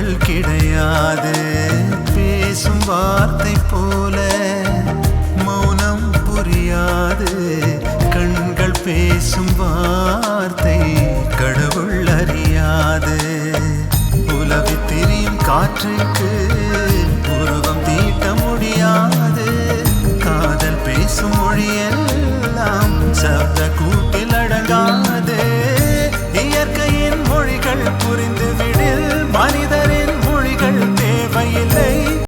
சொற்கள் கிடையாது. பேசும் வார்த்தை போல மௌனம் புரியாது. கண்கள் பேசும் வார்த்தை கடவுள் அறியாது. உலவி திரியும் காற்றுக்கு